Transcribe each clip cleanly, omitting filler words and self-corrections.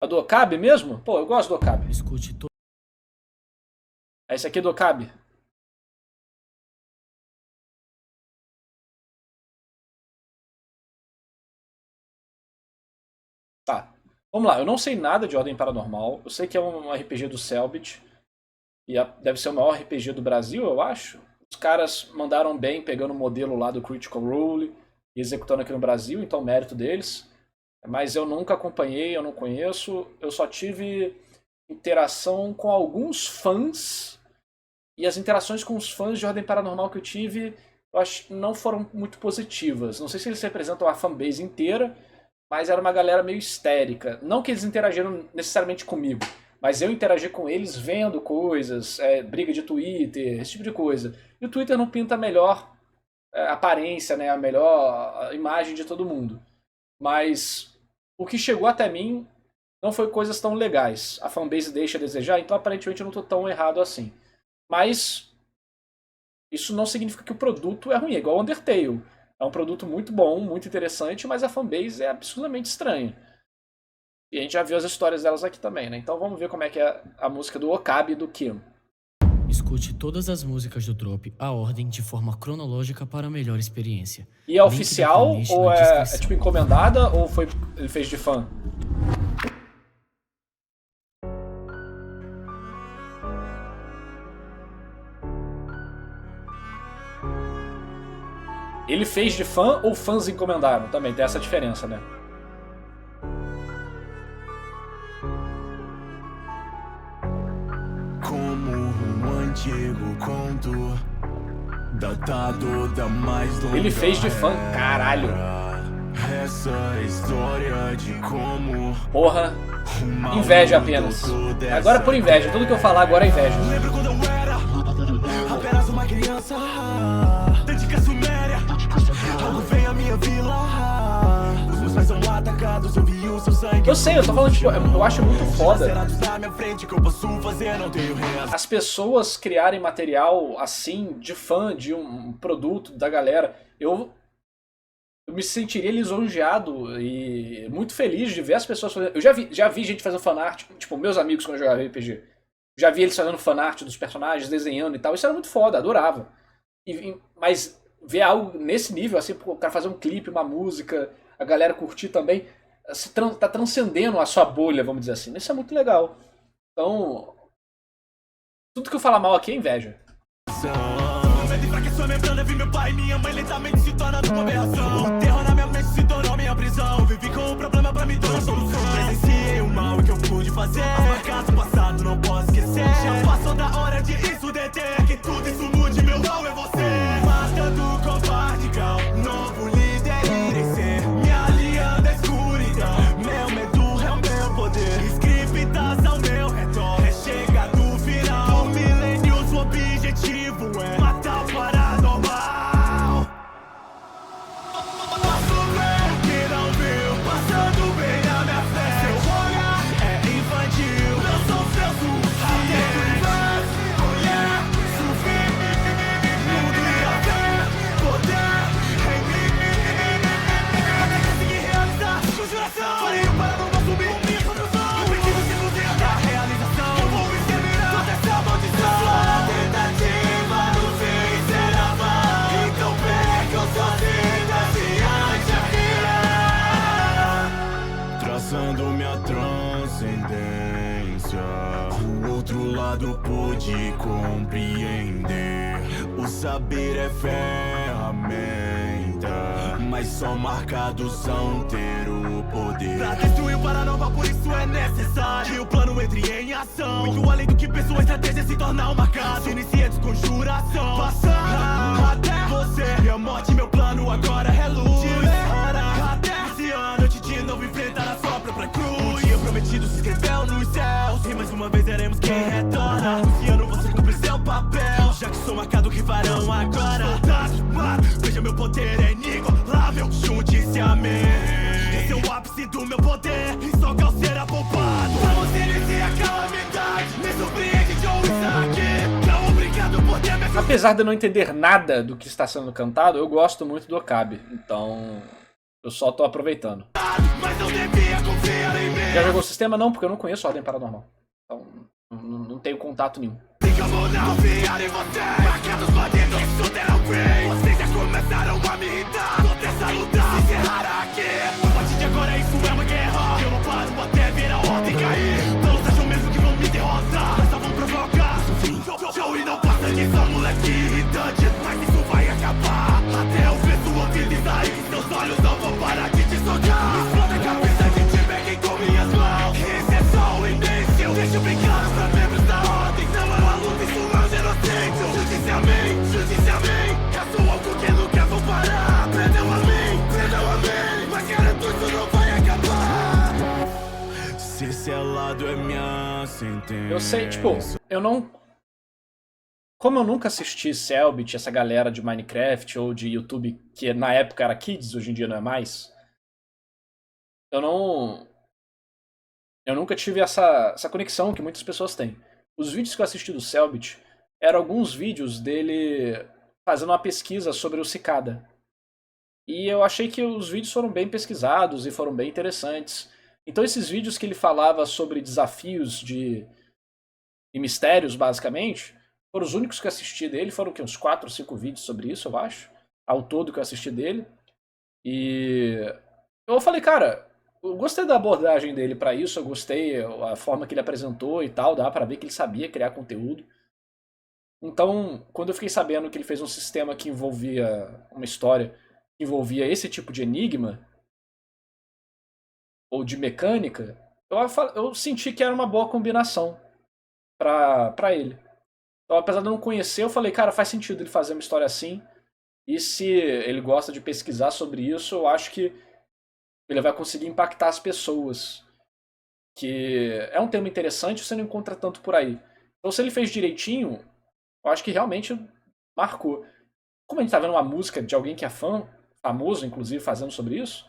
A do Okabe mesmo? Pô, eu gosto do Okabe. Escute Esse aqui é do Okabe. Tá. Vamos lá, eu não sei nada de Ordem Paranormal. Eu sei que é um RPG do Cellbit. E deve ser o maior RPG do Brasil, eu acho. Os caras mandaram bem pegando o modelo lá do Critical Role e executando aqui no Brasil, então mérito deles. Mas eu nunca acompanhei, eu não conheço. Eu só tive interação com alguns fãs. E as interações com os fãs de Ordem Paranormal que eu tive, eu acho que não foram muito positivas. Não sei se eles representam a fanbase inteira, mas era uma galera meio histérica. Não que eles interagiram necessariamente comigo, mas eu interagi com eles vendo coisas, briga de Twitter, esse tipo de coisa. E o Twitter não pinta a melhor aparência, né, a melhor imagem de todo mundo. Mas o que chegou até mim não foi coisas tão legais. A fanbase deixa a desejar, então aparentemente eu não estou tão errado assim. Mas isso não significa que o produto é ruim, é igual o Undertale. É um produto muito bom, muito interessante, mas a fanbase é absurdamente estranha. E a gente já viu as histórias delas aqui também, né? Então vamos ver como é que é a música do Okabe e do Kim. Escute todas as músicas do Drop, a ordem de forma cronológica para melhor experiência. E é Link da oficial playlist ou na é descrição. tipo encomendada ou ele fez de fã? Ele fez de fã ou fãs encomendaram? Também tem essa diferença, né? Como um antigo conto datado da mais longa Ele fez de fã, caralho. Essa história de como Porra, inveja apenas. Agora é por inveja, tudo que eu falar agora é inveja. Lembro quando eu era apenas uma criança Dedica suméria Algo vem à minha vila Os meus pais são atacados, eu vi o seu sangue Eu sei, eu tô falando, tipo, eu acho muito foda na minha frente que eu posso fazer, não tenho reação. as pessoas criarem material assim, de fã de um produto da galera. Eu me sentiria lisonjeado e muito feliz de ver as pessoas fazendo. Eu já vi gente fazendo fanart, tipo, meus amigos quando eu jogava RPG. Já vi eles fazendo fanart dos personagens, desenhando e tal. Isso era muito foda, adorava. Mas ver algo nesse nível, assim, o cara fazer um clipe, uma música, a galera curtir também, tá transcendendo a sua bolha, vamos dizer assim. Isso é muito legal. Então, tudo que eu falar mal aqui é inveja. O medo enfraqueceu a membrana, vi meu pai e minha mãe lentamente se tornando uma aberração. O terror na minha mente se tornou minha prisão. Vivi com o problema pra me tornar solução. Presenciei o mal que eu pude fazer. As marcas do passado não posso esquecer. Já passou da hora de isso deter. Que tudo isso mude, meu mal é você. Matando o covarde, cal. Novo líder irei ser. Me aliando à escuridão. Meu medo é o meu poder. Escritas ao meu redor. É chega do final. Milênios, o objetivo é matar o paranormal. Posso ver o que não viu, passando bem na minha frente. Seu olhar é infantil, não sou seu surreal. Olhar, sofrer, mundo e haver poder em mim. Até conseguir realizar conjuração. Farei o paranormal subir minha construção. Eu preciso se iludir da realização. Eu vou exterminar toda essa maldição. Sua tentativa no fim será vã. Então perca sua vida se acha que é. Traçando minha transcendência, o outro lado pude compreender. O saber é ferramenta, mas só marcados são ter o poder. Pra destruir o paranormal, por isso é necessário que o plano entre em ação. Muito além do que pensou, a estratégia se torna uma casa. Inicia a desconjuração, passando até você. Minha morte, meu plano agora é luz. Até esse ano eu te de novo enfrentar a sua própria cruz. O dia prometido se escreveu nos céus. E mais uma vez veremos quem retorna. Esse ano você cumpre seu papel, já que sou marcado, que farão agora? Soldados, veja meu poder é inigualável. Junte-se a mim. Esse é o ápice do meu poder, e só Gal será poupado. Vamos iniciar a calamidade. Me surpreende de ouvir aqui. Não, obrigado por ter me ajudado. Apesar de eu não entender nada do que está sendo cantado, eu gosto muito do Okabe. Então, eu só tô aproveitando. Mas não devia confiar em mim. Já jogou o sistema? Não, porque eu não conheço Ordem Paranormal. Então, não tenho contato nenhum. Vocês já começaram a me irritar. Tô dessa luta, se encerrará aqui. A partir de agora isso é uma guerra. Eu não paro até ver a ordem cair. Todos acham mesmo que vão me derrotar, mas só vão provocar show e não passa disso, moleque irritante. Mas isso vai acabar. Até eu ver sua vida e sair. Seus olhos não vão parar de te socar. Explode a cabeça de te peguem com minhas mãos. Esse é só o início. Deixa eu brincar pra membros da ordem. Não é uma luta, isso é um genocídio. Justiça a mim, justiça a mim. Caço algo que nunca vou parar. Prendam a mim, mas garanto isso não vai acabar. Se selado é minha sentença. Eu sei, tipo, eu não... Como eu nunca assisti Cellbit, essa galera de Minecraft ou de YouTube, que na época era Kids, hoje em dia não é mais, eu nunca tive essa conexão que muitas pessoas têm. Os vídeos que eu assisti do Cellbit eram alguns vídeos dele fazendo uma pesquisa sobre o Cicada. E eu achei que os vídeos foram bem pesquisados e foram bem interessantes. Então esses vídeos que ele falava sobre desafios e mistérios, basicamente, foram os únicos que eu assisti dele. Foram uns 4 ou 5 vídeos sobre isso, eu acho. Ao todo que eu assisti dele. E eu falei, cara, eu gostei da abordagem dele pra isso. Eu gostei a forma que ele apresentou e tal. Dá pra ver que ele sabia criar conteúdo. Então, quando eu fiquei sabendo que ele fez um sistema que envolvia uma história, que envolvia esse tipo de enigma, ou de mecânica, eu senti que era uma boa combinação pra ele. Então, apesar de eu não conhecer, eu falei, cara, faz sentido ele fazer uma história assim. E se ele gosta de pesquisar sobre isso, eu acho que ele vai conseguir impactar as pessoas. Que é um tema interessante, você não encontra tanto por aí. Então, se ele fez direitinho, eu acho que realmente marcou. Como a gente tá vendo uma música de alguém que é fã, famoso, inclusive, fazendo sobre isso,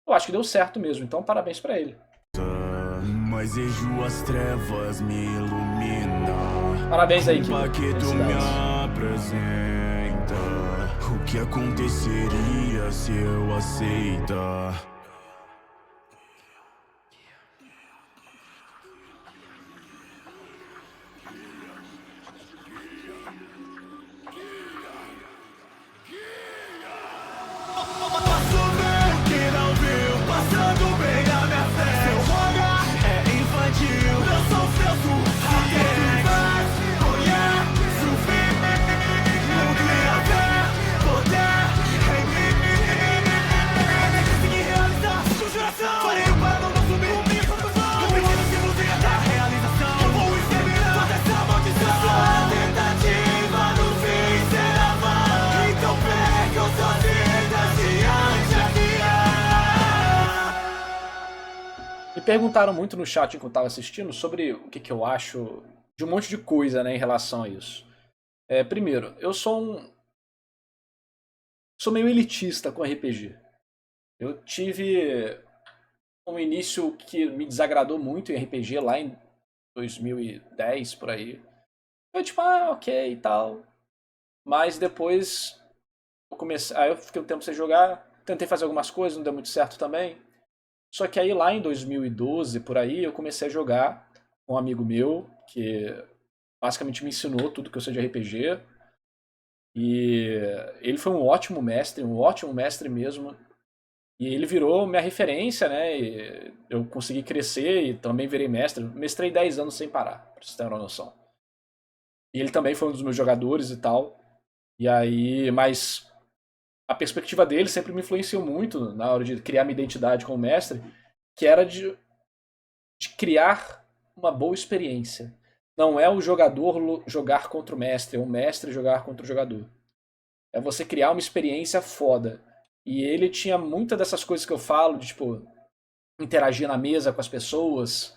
eu acho que deu certo mesmo. Então, parabéns pra ele. Mas vejo as trevas me iluminar. Parabéns aí, que tu me apresenta. O que aconteceria se eu aceitar? Perguntaram muito no chat enquanto eu tava assistindo sobre o que eu acho de um monte de coisa, né, em relação a isso. Primeiro, eu sou meio elitista com RPG. Eu tive um início que me desagradou muito em RPG lá em 2010, por aí. Eu tipo, ok e tal. Mas depois aí eu fiquei um tempo sem jogar, tentei fazer algumas coisas, não deu muito certo também. Só que aí lá em 2012, por aí, eu comecei a jogar com um amigo meu, que basicamente me ensinou tudo que eu sei de RPG. E ele foi um ótimo mestre mesmo. E ele virou minha referência, né? E eu consegui crescer e também virei mestre. Mestrei 10 anos sem parar, pra vocês terem uma noção. E ele também foi um dos meus jogadores e tal. E aí, mas a perspectiva dele sempre me influenciou muito na hora de criar minha identidade como mestre, que era de criar uma boa experiência. Não é o jogador jogar contra o mestre jogar contra o jogador. É você criar uma experiência foda. E ele tinha muitas dessas coisas que eu falo, de tipo, interagir na mesa com as pessoas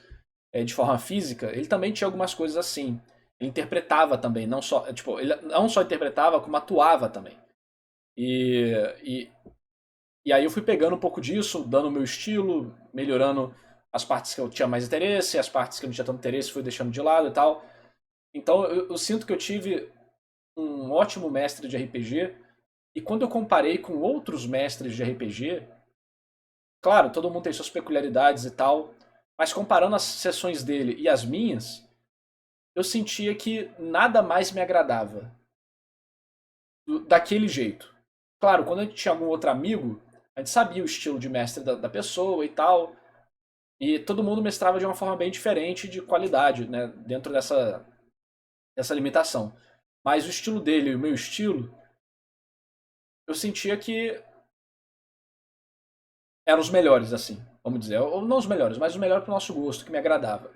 de forma física. Ele também tinha algumas coisas assim. Ele interpretava também, não só, tipo, ele não só interpretava, como atuava também. E aí eu fui pegando um pouco disso, dando o meu estilo, melhorando as partes que eu tinha mais interesse, as partes que eu não tinha tanto interesse fui deixando de lado e tal. Então eu sinto que eu tive um ótimo mestre de RPG, e quando eu comparei com outros mestres de RPG, claro, todo mundo tem suas peculiaridades e tal, Mas comparando as sessões dele e as minhas, eu sentia que nada mais me agradava daquele jeito. Claro, quando a gente tinha algum outro amigo, a gente sabia o estilo de mestre da pessoa e tal, e todo mundo mestrava de uma forma bem diferente de qualidade, né, dentro dessa limitação. Mas o estilo dele e o meu estilo, eu sentia que eram os melhores, assim, vamos dizer. Ou não os melhores, mas os melhores pro nosso gosto, que me agradava.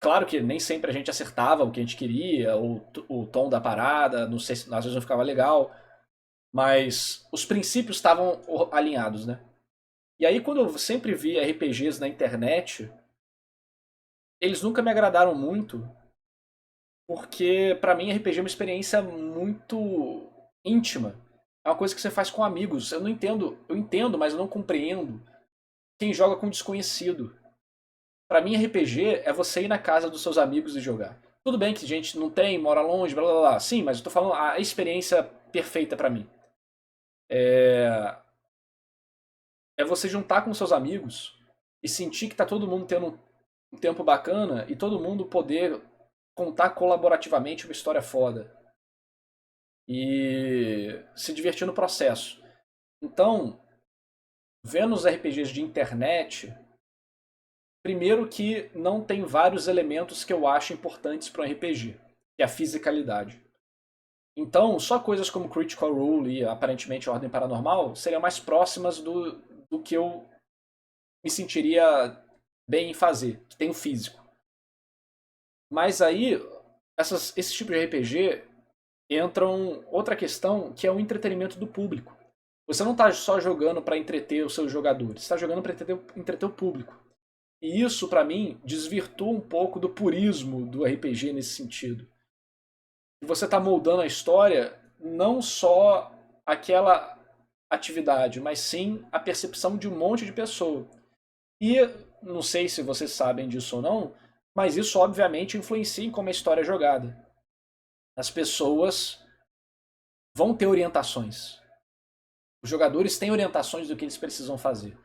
Claro que nem sempre a gente acertava o que a gente queria, o tom da parada, não sei se às vezes não ficava legal, mas os princípios estavam alinhados, né? E aí quando eu sempre vi RPGs na internet, eles nunca me agradaram muito, porque pra mim RPG é uma experiência muito íntima. É uma coisa que você faz com amigos. Eu não entendo, eu entendo, mas eu não compreendo quem joga com desconhecido. Pra mim, RPG é você ir na casa dos seus amigos e jogar. Tudo bem que a gente não tem, mora longe, blá blá blá. Sim, mas eu tô falando a experiência perfeita pra mim. É você juntar com seus amigos e sentir que tá todo mundo tendo um tempo bacana e todo mundo poder contar colaborativamente uma história foda. E se divertir no processo. Então, vendo os RPGs de internet, primeiro que não tem vários elementos que eu acho importantes para um RPG, que é a fisicalidade. Então, só coisas como Critical Role e aparentemente Ordem Paranormal seriam mais próximas do que eu me sentiria bem em fazer, que tem o físico. Mas aí, esse tipo de RPG entram outra questão, que é o entretenimento do público. Você não está só jogando para entreter os seus jogadores, você está jogando para entreter o público. E isso, para mim, desvirtua um pouco do purismo do RPG nesse sentido. Você está moldando a história não só aquela atividade, mas sim a percepção de um monte de pessoa. E não sei se vocês sabem disso ou não, mas isso obviamente influencia em como a história é jogada. As pessoas vão ter orientações. Os jogadores têm orientações do que eles precisam fazer.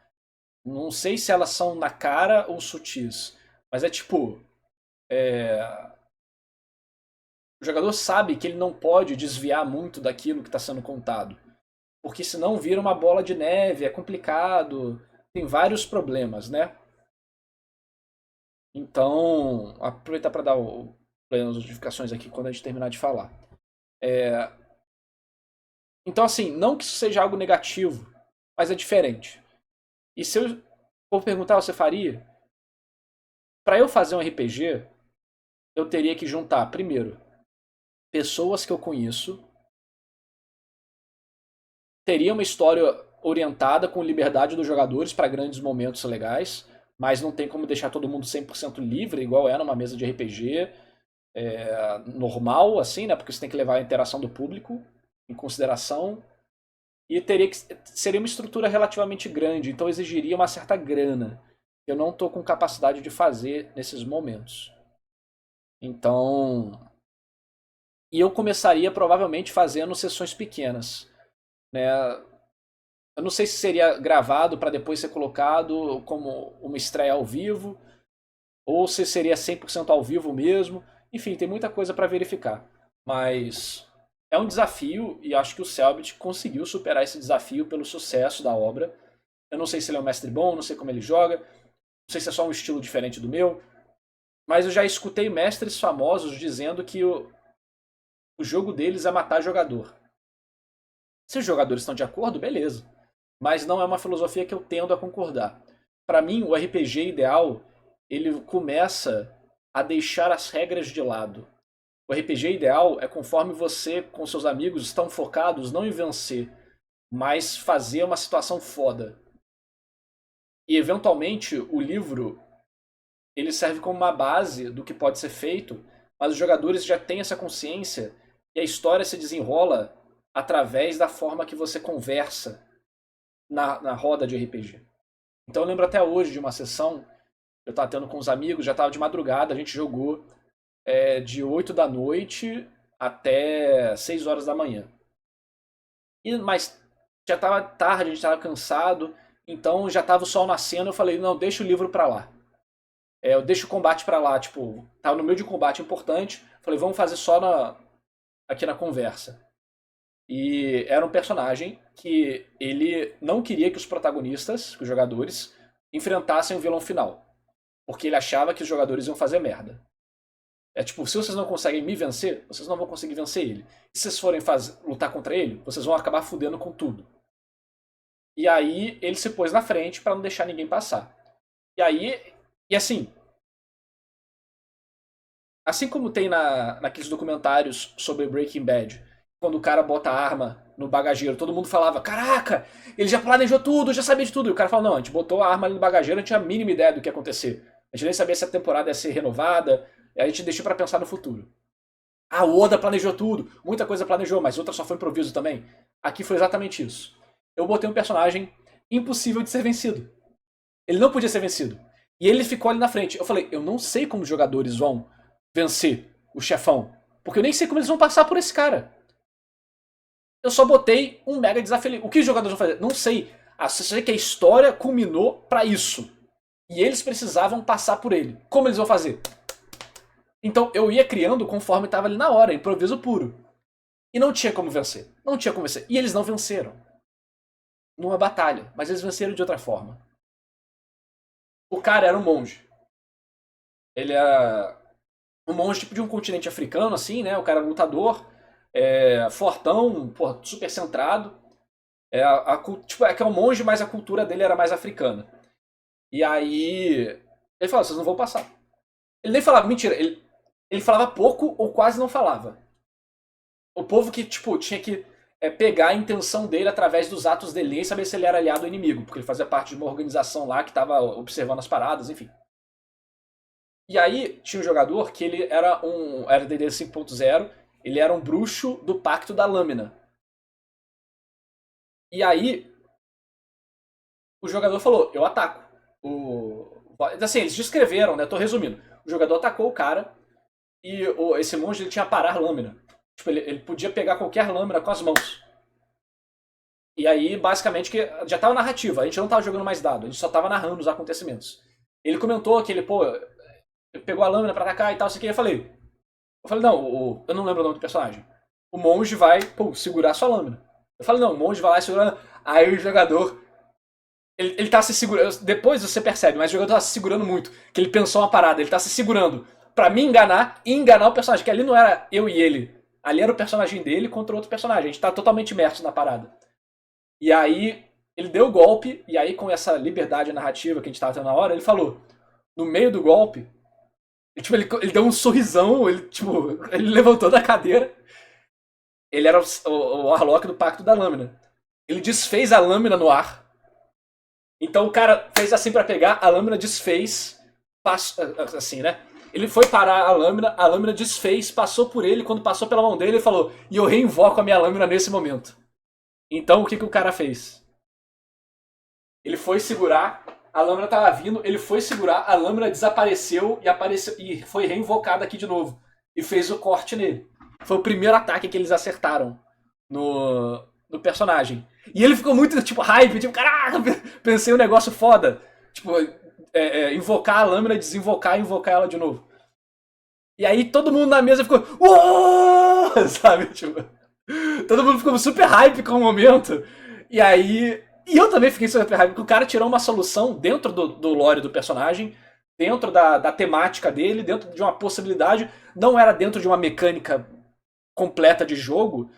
Não sei se elas são na cara ou sutis, mas é tipo. O jogador sabe que ele não pode desviar muito daquilo que está sendo contado, porque senão vira uma bola de neve, é complicado, tem vários problemas, né? Então, aproveitar para dar as notificações aqui quando a gente terminar de falar. Então, assim, não que isso seja algo negativo, mas é diferente. E se eu for perguntar, você faria? Para eu fazer um RPG, eu teria que juntar, primeiro, pessoas que eu conheço, teria uma história orientada com liberdade dos jogadores para grandes momentos legais, mas não tem como deixar todo mundo 100% livre, igual é numa mesa de RPG normal, assim, né? Porque você tem que levar a interação do público em consideração. E seria uma estrutura relativamente grande, então exigiria uma certa grana. Eu não estou com capacidade de fazer nesses momentos. Então. E eu começaria provavelmente fazendo sessões pequenas, né? Eu não sei se seria gravado para depois ser colocado como uma estreia ao vivo, ou se seria 100% ao vivo mesmo. Enfim, tem muita coisa para verificar. Mas é um desafio e acho que o Selbit conseguiu superar esse desafio pelo sucesso da obra. Eu não sei se ele é um mestre bom, não sei como ele joga, não sei se é só um estilo diferente do meu, mas eu já escutei mestres famosos dizendo que o jogo deles é matar jogador. Se os jogadores estão de acordo, beleza. Mas não é uma filosofia que eu tendo a concordar. Para mim, o RPG ideal, ele começa a deixar as regras de lado. O RPG ideal é conforme você, com seus amigos, estão focados não em vencer, mas fazer uma situação foda. E, eventualmente, o livro ele serve como uma base do que pode ser feito, mas os jogadores já têm essa consciência e a história se desenrola através da forma que você conversa na roda de RPG. Então eu lembro até hoje de uma sessão, eu estava tendo com os amigos, já estava de madrugada, a gente jogou de 8 da noite até 6 horas da manhã. Mas já estava tarde, a gente estava cansado, Então já tava o sol nascendo, eu falei, não, deixa o livro pra lá. Eu deixo o combate pra lá, tipo, tava no meio de um combate importante, falei, vamos fazer só aqui na conversa. E era um personagem que ele não queria que os protagonistas, que os jogadores, enfrentassem o vilão final. Porque ele achava que os jogadores iam fazer merda. É tipo, se vocês não conseguem me vencer, vocês não vão conseguir vencer ele. E se vocês forem lutar contra ele, vocês vão acabar fudendo com tudo. E aí ele se pôs na frente pra não deixar ninguém passar. E aí, e assim como tem naqueles documentários sobre Breaking Bad, quando o cara bota a arma no bagageiro, todo mundo falava, caraca, ele já planejou tudo, já sabia de tudo. E o cara fala, não, a gente botou a arma ali no bagageiro, a gente tinha a mínima ideia do que ia acontecer. A gente nem sabia se a temporada ia ser renovada, a gente deixou pra pensar no futuro. Ah, o Oda planejou tudo, muita coisa planejou, mas outra só foi improviso também. Aqui foi exatamente isso. Eu botei um personagem impossível de ser vencido. Ele não podia ser vencido. E ele ficou ali na frente. Eu falei, eu não sei como os jogadores vão vencer o chefão, porque eu nem sei como eles vão passar por esse cara. Eu só botei um mega desafio. O que os jogadores vão fazer? Não sei. Só sei que a história culminou pra isso. E eles precisavam passar por ele. Como eles vão fazer? Então eu ia criando conforme estava ali na hora, improviso puro. E não tinha como vencer. Não tinha como vencer. E eles não venceram. Numa batalha. Mas eles venceram de outra forma. O cara era um monge. Ele era um monge tipo de um continente africano, assim, né? O cara era lutador, fortão, porra, super centrado. Tipo, que é um monge, mas a cultura dele era mais africana. E aí ele falou, vocês não vão passar. Ele nem falava, mentira, ele falava pouco ou quase não falava. O povo que, tipo, tinha que pegar a intenção dele através dos atos dele e saber se ele era aliado ou inimigo, porque ele fazia parte de uma organização lá que estava observando as paradas, enfim. E aí tinha um jogador que ele era D&D 5.0, ele era um bruxo do Pacto da Lâmina. E aí o jogador falou, eu ataco. Assim, eles descreveram, né? Tô resumindo. O jogador atacou o cara e esse monge ele tinha parar lâmina. Tipo, ele podia pegar qualquer lâmina com as mãos. E aí, basicamente, que já tava narrativa. A gente não tava jogando mais dado. A gente só tava narrando os acontecimentos. Ele comentou que ele pegou a lâmina pra atacar e tal, assim que eu falei, não, eu não lembro o nome do personagem. O monge vai, segurar sua lâmina. Eu falei, não, o monge vai lá e segura. Aí o jogador, ele tá se segurando, depois você percebe, mas o jogador tá se segurando muito, que ele pensou uma parada, ele tá se segurando pra me enganar e enganar o personagem, que ali não era eu e ele, ali era o personagem dele contra outro personagem, a gente tá totalmente imerso na parada. E aí ele deu o golpe, e aí com essa liberdade narrativa que a gente tava tendo na hora, ele falou, no meio do golpe, ele deu um sorrisão, ele levantou da cadeira. Ele era o Warlock do Pacto da Lâmina. Ele desfez a lâmina no ar. Então o cara fez assim pra pegar, a lâmina desfez, assim, né? Ele foi parar a lâmina desfez, passou por ele, quando passou pela mão dele, ele falou, e eu reinvoco a minha lâmina nesse momento. Então o que o cara fez? Ele foi segurar, a lâmina tava vindo, ele foi segurar, a lâmina desapareceu e foi reinvocada aqui de novo. E fez o corte nele. Foi o primeiro ataque que eles acertaram no personagem. E ele ficou muito, hype, caraca, pensei um negócio foda. Invocar a lâmina, desinvocar e invocar ela de novo. E aí todo mundo na mesa ficou, uou! Sabe, todo mundo ficou super hype com o momento. E aí... E eu também fiquei super hype, porque o cara tirou uma solução dentro do lore do personagem, dentro da temática dele, dentro de uma possibilidade, não era dentro de uma mecânica completa de jogo,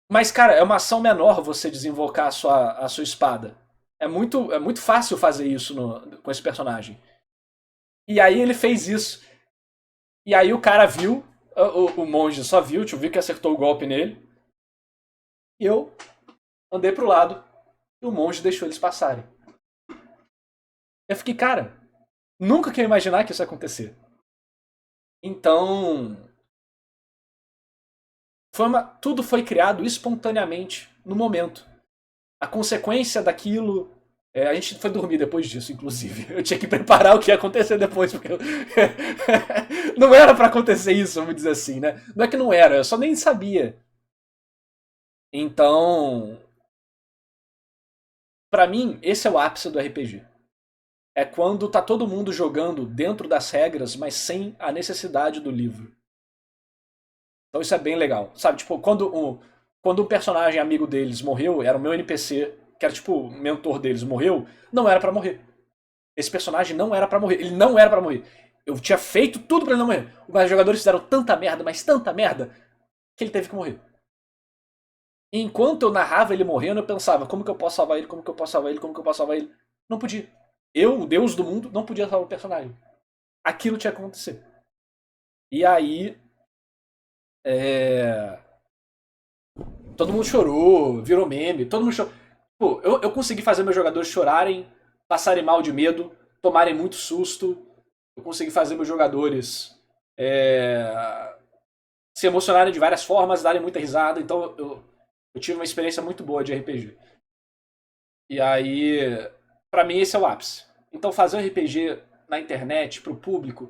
mas, cara, é uma ação menor você desinvocar a sua espada. É muito fácil fazer isso com esse personagem. E aí ele fez isso. E aí o cara viu, o monge só viu que acertou o golpe nele. E eu andei pro lado. E o monge deixou eles passarem. Eu fiquei, cara, nunca que eu ia imaginar que isso ia acontecer. Então, tudo foi criado espontaneamente no momento. A consequência daquilo... a gente foi dormir depois disso, inclusive. Eu tinha que preparar o que ia acontecer depois, porque não era pra acontecer isso, vamos dizer assim, né? Não é que não era, eu só nem sabia. Então... pra mim, esse é o ápice do RPG. É quando tá todo mundo jogando dentro das regras, mas sem a necessidade do livro. Então isso é bem legal. Sabe, tipo, quando um personagem amigo deles morreu, era o meu NPC, que era tipo o mentor deles, morreu, não era pra morrer. Esse personagem não era pra morrer. Ele não era pra morrer. Eu tinha feito tudo pra ele não morrer. Os jogadores fizeram tanta merda, mas tanta merda, que ele teve que morrer. E enquanto eu narrava ele morrendo, eu pensava, como que eu posso salvar ele, como que eu posso salvar ele, como que eu posso salvar ele. Não podia. Eu, o deus do mundo, não podia salvar o personagem. Aquilo tinha que acontecer. E aí... todo mundo chorou, virou meme, todo mundo chorou. Pô, eu consegui fazer meus jogadores chorarem, passarem mal de medo, tomarem muito susto. Eu consegui fazer meus jogadores se emocionarem de várias formas, darem muita risada. Então eu tive uma experiência muito boa de RPG. E aí, pra mim esse é o ápice. Então fazer um RPG na internet, pro público,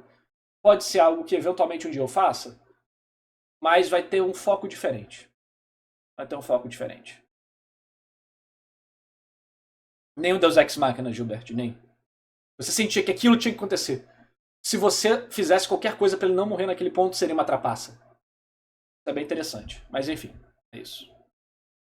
pode ser algo que eventualmente um dia eu faça, mas vai ter um foco diferente. Vai ter um foco diferente. Nem o Deus Ex Machina, Gilbert, nem. Você sentia que aquilo tinha que acontecer. Se você fizesse qualquer coisa pra ele não morrer naquele ponto, seria uma trapaça. Isso é bem interessante. Mas enfim, é isso.